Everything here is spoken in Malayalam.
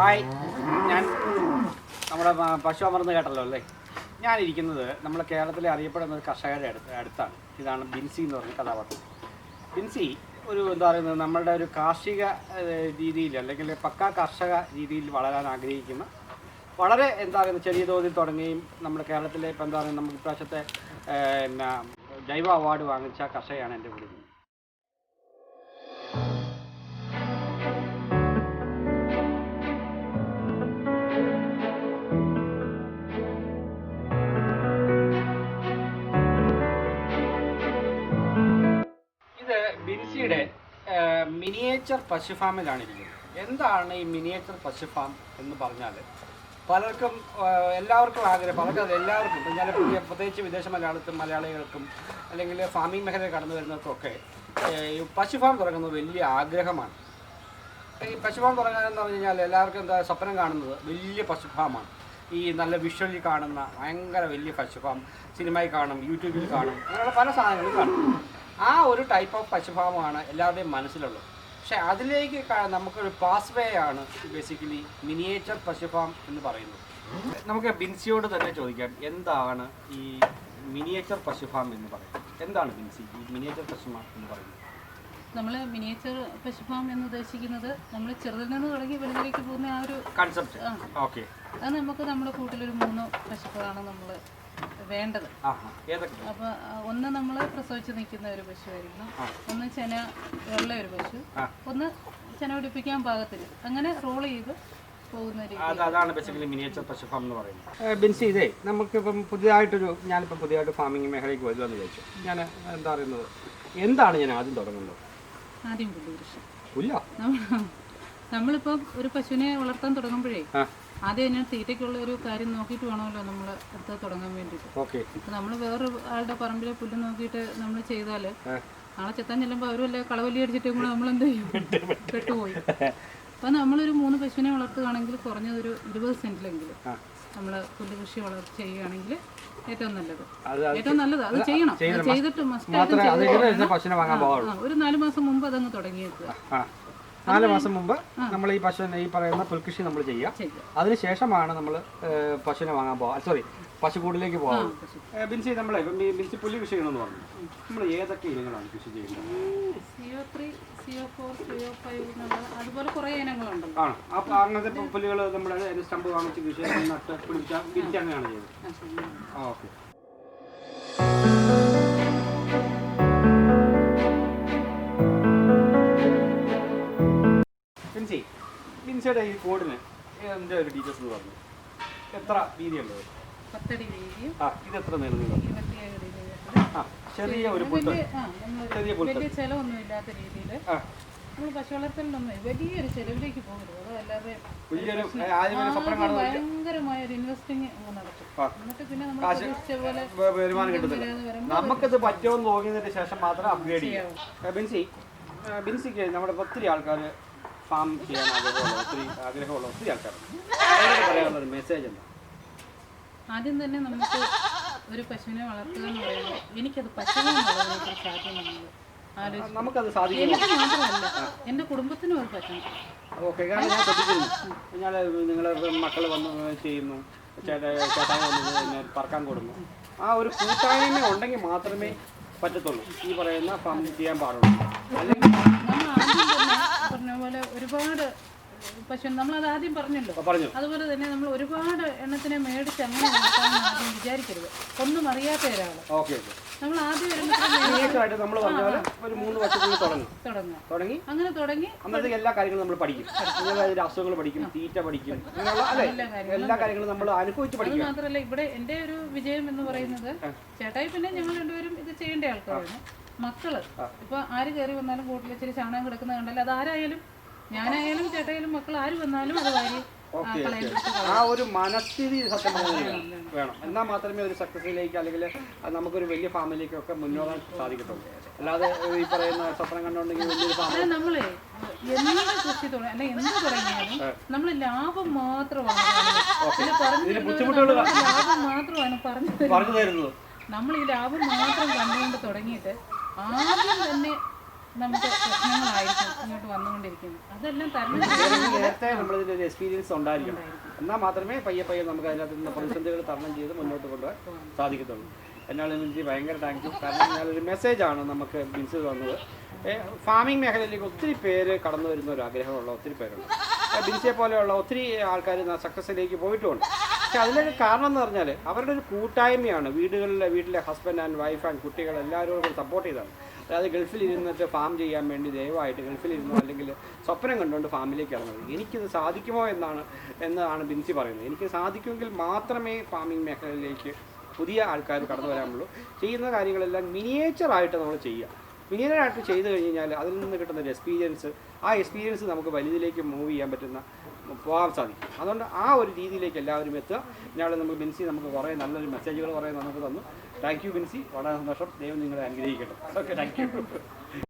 ഹായ്, ഞാൻ നമ്മുടെ പശു അമർന്ന് കേട്ടല്ലോ അല്ലേ. ഞാനിരിക്കുന്നത് നമ്മുടെ കേരളത്തിലെ അറിയപ്പെടുന്ന ഒരു കർഷകരുടെ അടുത്താണ്. ഇതാണ് ബിൻസി എന്ന് പറഞ്ഞ കഥാപാത്രം. ബിൻസി ഒരു എന്താ പറയുന്നത്, നമ്മളുടെ ഒരു കാർഷിക രീതിയിൽ അല്ലെങ്കിൽ പക്കാ കർഷക രീതിയിൽ വളരാൻ ആഗ്രഹിക്കുന്ന, വളരെ എന്താ പറയുന്നത് ചെറിയ തോതിൽ തുടങ്ങുകയും നമ്മുടെ കേരളത്തിലെ ഇപ്പം എന്താ പറയുക നമുക്ക് ഇപ്രാവശ്യത്തെ പിന്നെ ജൈവ അവാർഡ് വാങ്ങിച്ച കർഷകയാണ് എൻ്റെ കൂടെ. ഇത് ബിൻസിയുടെ മിനിയേച്ചർ പശു ഫാമിലാണ് ഇരിക്കുന്നത്. എന്താണ് ഈ മിനിയേച്ചർ പശു ഫാം എന്ന് പറഞ്ഞാൽ, പലർക്കും എല്ലാവർക്കും ആഗ്രഹം, എല്ലാവർക്കും ഞാൻ പ്രത്യേകിച്ച് വിദേശ മലയാളികൾക്കും അല്ലെങ്കിൽ ഫാമിംഗ് മേഖലയിൽ കടന്നു വരുന്നവർക്കൊക്കെ ഈ പശു ഫാം തുടങ്ങുന്നത് വലിയ ആഗ്രഹമാണ്. ഈ പശു ഫാം തുടങ്ങാനെന്ന് പറഞ്ഞു കഴിഞ്ഞാൽ എല്ലാവർക്കും എന്താ സ്വപ്നം കാണുന്നത് വലിയ പശു ഫാമാണ്. ഈ നല്ല വിഷ്വലിൽ കാണുന്ന ഭയങ്കര വലിയ പശു ഫാം സിനിമയിൽ കാണും, യൂട്യൂബിൽ കാണും, അങ്ങനെയുള്ള പല സാധനങ്ങളും കാണും. ആ ഒരു ടൈപ്പ് ഓഫ് പശു ഫാമാണ് എല്ലാവരുടെയും മനസ്സിലുള്ളത്. പക്ഷേ അതിലേക്ക് നമുക്കൊരു പാസ് വേ ആണ് ബേസിക്കലി മിനിയേച്ചർ പശു ഫാം എന്ന് പറയുന്നത്. നമുക്ക് ബിൻസിയോട് തന്നെ ചോദിക്കാം, എന്താണ് ഈ മിനിയേച്ചർ പശു ഫാം എന്ന് പറയുന്നത്? എന്താണ് ബിൻസി ഈ മിനിയേച്ചർ പശു ഫാം എന്ന് പറയുന്നത്? നമ്മൾ മിനിയേച്ചർ പശു ഫാം എന്ന് ഉദ്ദേശിക്കുന്നത് നമ്മൾ ചെറുതിൽ നിന്ന് തുടങ്ങി വലുതിലേക്ക് പോകുന്ന ആ ഒരു കൺസെപ്റ്റ്. ഓക്കെ, അത് നമുക്ക് നമ്മുടെ കൂട്ടിലൊരു 3 പശുക്കളാണ് നമ്മൾ വേണ്ടത്. അപ്പോൾ ഒന്ന് നമ്മൾ പ്രസവിച്ച് നിൽക്കുന്ന ഒരു പശു ആയിരിക്കണം, ഒന്ന് ചെന ഉള്ള ഒരു പശു, ഒന്ന് ചെന പിടിപ്പിക്കാൻ പാകത്തിന്, അങ്ങനെ റോൾ ചെയ്ത് പോകുന്ന രീതി. അതാണ് ബേസിക്കലി മിനിയേച്ചർ പശു ഫാം എന്ന് പറയുന്നത്. ബിൻസി, ഇതേ നമുക്കിപ്പം ഞാനിപ്പോൾ പുതിയതായിട്ട് ഫാമിംഗ് മേഖലയ്ക്ക് വരുവാന്ന് ചോദിച്ചു. ഞാൻ എന്താ പറയുന്നത്, എന്താണ് ഞാൻ ആദ്യം തുടങ്ങുന്നത്? ആദ്യം നമ്മളിപ്പം ഒരു പശുവിനെ വളർത്താൻ തുടങ്ങുമ്പോഴേ ആദ്യം അതിന് തീറ്റയ്ക്കുള്ള ഒരു കാര്യം നോക്കിയിട്ട് വേണമല്ലോ നമ്മൾ അടുത്ത് തുടങ്ങാൻ വേണ്ടിയിട്ട്. അപ്പം നമ്മൾ വേറെ ആളുടെ പറമ്പിലെ പുല്ല് നോക്കിയിട്ട് നമ്മൾ ചെയ്താൽ നാളെ ചെത്താൻ ചെല്ലുമ്പോൾ അവരുമല്ല കളവല്ലി അടിച്ചിട്ടും കൂടെ നമ്മളെന്ത് ചെയ്യും, പെട്ടുപോയി. അപ്പം നമ്മളൊരു 3 പശുവിനെ വളർത്തുകയാണെങ്കിൽ കുറഞ്ഞതൊരു 20 സെൻറ്റിലെങ്കിലും നമ്മൾ പുല്ല് കൃഷി ചെയ്യുകയാണെങ്കിൽ ഏറ്റവും നല്ലത് അത് ചെയ്യണം. ചെയ്തിട്ട് ഒരു 4 മാസം മുമ്പ് അതങ്ങ് തുടങ്ങിയേക്കുക. 4 മാസം മുമ്പ് നമ്മൾ ഈ പശുവിനെ ഈ പറയുന്ന പുൽകൃഷി നമ്മൾ ചെയ്യാം. അതിനുശേഷമാണ് നമ്മൾ പശുവിനെ വാങ്ങാൻ പോകാം, പശുക്കൂടിലേക്ക് പോകാം. ബിൻസി, നമ്മളെ ബിൻസി പുല്ല് കൃഷി ചെയ്യണമെന്ന് പറഞ്ഞു. നമ്മൾ ഏതൊക്കെ ഇനങ്ങളാണ് കൃഷി ചെയ്യുന്നത്? CO3, CO4, CO5 അതുപോലെ കുറേ ഇനങ്ങളുണ്ട്. ആണ്. അപ്പോൾ അങ്ങനത്തെ പുല്ലുകൾ നമ്മുടെ സ്റ്റമ്പ് വാങ്ങിച്ച് കൃഷി നട്ട് പിടിച്ചാൽ ബിൻസി അങ്ങനെയാണ് ചെയ്തത്. ഓക്കെ. ബിൻസിയുടെ ഈ കോഡിന് എൻ്റെ ഒരു ഡീറ്റെയിൽസ് എന്ന് പറഞ്ഞു. എത്ര വീതിയുള്ളത്? 10 അടി വീതിയും. ഇത് എത്ര നീളം? 27 അടി. ചെറിയ ഒരു പുൽത്തട്ട്, വലിയ ചിലവൊന്നും ഇല്ലാത്ത രീതിയിൽ നമ്മൾ പശു വളർത്തലിനൊന്നും വലിയൊരു ചെലവിലേക്ക് പോകരുത്. അതല്ലാതെ ഭയങ്കരമായ ഒരു ഇൻവെസ്റ്റിംഗ് നടക്കും. എന്നിട്ട് പിന്നെ നമ്മൾ വരുമാനം കിട്ടുന്നില്ല. നമുക്കത് പറ്റുമെന്ന് തോന്നിയതിന് ശേഷം മാത്രം അപ്ഗ്രേഡ് ചെയ്യാം. ബിൻസിക്ക് നമ്മുടെ ഒത്തിരി ആൾക്കാർ ഫാം ചെയ്യാൻ ആഗ്രഹമുള്ള ഒത്തിരി ആൾക്കാരുണ്ട്. പറയാനുള്ള ഒരു മെസ്സേജ് എന്താ? ആദ്യം തന്നെ നമുക്ക് ഒരു പശുവിനെ വളർത്തുക എന്ന് പറയുമ്പോൾ എനിക്കത് പറ്റുമെന്നുള്ളതിനെക്കുറിച്ച് സാധ്യമാണത് നമുക്കത് സാധിക്കും. എനിക്ക് മാത്രമല്ല, എൻ്റെ കുടുംബത്തിനും അത് പറ്റണം. ഓക്കെ, കാരണം ഞാൻ ശ്രദ്ധിക്കുന്നു, ഞാൻ നിങ്ങൾ മക്കൾ വന്ന് ചെയ്യുന്നു, ചേട്ടായി വന്ന് പറക്കാൻ കൊടുക്കുന്നു. ആ ഒരു കൂട്ടായ്മ ഉണ്ടെങ്കിൽ മാത്രമേ പറ്റത്തുള്ളൂ ഈ പറയുന്ന ഫാം ചെയ്യാൻ പാടുള്ളൂ. അല്ലെങ്കിൽ പറഞ്ഞ പോലെ ഒരുപാട് പശു നമ്മളത് ആദ്യം പറഞ്ഞല്ലോ, അതുപോലെ തന്നെ നമ്മൾ ഒരുപാട് എണ്ണത്തിനെ മേടിച്ച് അങ്ങനെ ആദ്യം വിചാരിക്കരുത്. ഒന്നും അറിയാത്ത ഒരാൾ നമ്മൾ ആദ്യം തുടങ്ങി അങ്ങനെ തുടങ്ങി എല്ലാ കാര്യങ്ങളും നമ്മൾ പഠിക്കും. അസുഖങ്ങൾ പഠിക്കും, തീറ്റ പഠിക്കും, എല്ലാ കാര്യങ്ങളും നമ്മൾ അനുഭവിച്ച് പഠിക്കും. അത് മാത്രമല്ല, ഇവിടെ എൻ്റെ ഒരു വിജയം എന്ന് പറയുന്നത് ചേട്ടായി പിന്നെ ഞങ്ങൾ രണ്ടുപേരും ഇത് ചെയ്യേണ്ട ആൾക്കാരാണ്. മക്കള് ഇപ്പൊ ആര് കയറി വന്നാലും കൂട്ടിൽ ഇച്ചിരി ചാണകം കിടക്കുന്ന കണ്ടല്ലോ, അതാരായാലും ഞാനായാലും ചേട്ടായാലും മക്കൾ ആര് വന്നാലും അത് വാരി ആ ഒരു മനസ്ഥിതി സത്യം വേണം. എന്നാൽ മാത്രമേ ഒരു സക്സസിലേക്ക് അല്ലെങ്കിൽ നമുക്കൊരു വലിയ ഫാമിലിക്കൊക്കെ മുന്നോട്ടാൻ സാധിക്കത്തുള്ളൂ. അല്ലാതെ ഈ പറയുന്ന സ്വപ്നം കണ്ടുണ്ടെങ്കിൽ വലിയൊരു ഫാമിലി നമ്മളെ എന്ത് കൃഷി അല്ലെ എന്ത് തുടങ്ങിയാലും നമ്മൾ ലാഭം മാത്രമാണ് ലാഭം മാത്രമാണ് പറഞ്ഞു തരുന്നത്. നമ്മൾ ഈ ലാഭം മാത്രം കണ്ടുകൊണ്ട് തുടങ്ങിയിട്ട് ആദ്യം തന്നെ നമുക്ക് പ്രശ്നങ്ങളായിരിക്കും ഇങ്ങോട്ട് വന്നുകൊണ്ടിരിക്കുന്നത്. അതെല്ലാം തരണം നേരത്തെ നമ്മളിതിലൊരു എക്സ്പീരിയൻസ് ഉണ്ടായിരിക്കണം. എന്നാൽ മാത്രമേ പയ്യെ നമുക്ക് അതിനകത്ത് നിന്ന് പ്രതിസന്ധികൾ തരണം ചെയ്ത് മുന്നോട്ട് കൊണ്ടുപോകാൻ സാധിക്കത്തുള്ളൂ. എന്നാണ് ബിൻസി ഭയങ്കര താങ്ക് യു. കാരണം ഞാനൊരു മെസ്സേജാണ് നമുക്ക് ബിൻസി തന്നത്. ഫാമിംഗ് മേഖലയിലേക്ക് ഒത്തിരി പേര് കടന്നു വരുന്ന ഒരു ആഗ്രഹമുള്ള ഒത്തിരി പേരുണ്ട്. ബിൻസിയെ പോലെയുള്ള ഒത്തിരി ആൾക്കാർ സക്സസ്സിലേക്ക് പോയിട്ടുമുണ്ട്. പക്ഷെ അതിലൊരു കാരണം എന്ന് പറഞ്ഞാൽ അവരുടെ ഒരു കൂട്ടായ്മയാണ്. വീട്ടിലെ ഹസ്ബൻഡ് ആൻഡ് വൈഫ് ആൻഡ് കുട്ടികൾ എല്ലാവരും സപ്പോർട്ട് ചെയ്താണ്. അതായത് ഗൾഫിൽ ഇരുന്നിട്ട് ഫാം ചെയ്യാൻ വേണ്ടി ദയവായിട്ട് ഗൾഫിലിരുന്നോ അല്ലെങ്കിൽ സ്വപ്നം കണ്ടുകൊണ്ട് ഫാമിലേക്ക് ഇറങ്ങുന്നത്. എനിക്കിത് സാധിക്കുമോ എന്നാണ് ബിൻസി പറയുന്നത്. എനിക്ക് സാധിക്കുമെങ്കിൽ മാത്രമേ ഫാമിംഗ് മേഖലയിലേക്ക് പുതിയ ആൾക്കാർ കടന്നു വരാനുള്ളൂ. ചെയ്യുന്ന കാര്യങ്ങളെല്ലാം മിനിയേച്ചറായിട്ട് നമ്മൾ ചെയ്യുക. മിനിയേച്ചറായിട്ട് ചെയ്ത് കഴിഞ്ഞാൽ അതിൽ നിന്ന് കിട്ടുന്ന ഒരു എക്സ്പീരിയൻസ്, ആ എക്സ്പീരിയൻസ് നമുക്ക് വലുതിലേക്ക് മൂവ് ചെയ്യാൻ പോകാൻ സാധിക്കും. അതുകൊണ്ട് ആ ഒരു രീതിയിലേക്ക് എല്ലാവരും എത്തുക. ഇന്നാൾ ബിൻസി നമുക്ക് കുറേ നല്ലൊരു മെസ്സേജുകൾ കുറേ നമുക്ക് തന്നു. താങ്ക് യു ബിൻസി, വളരെ സന്തോഷം. ദൈവം നിങ്ങളെ അനുഗ്രഹിക്കട്ടെ. Okay, thank you.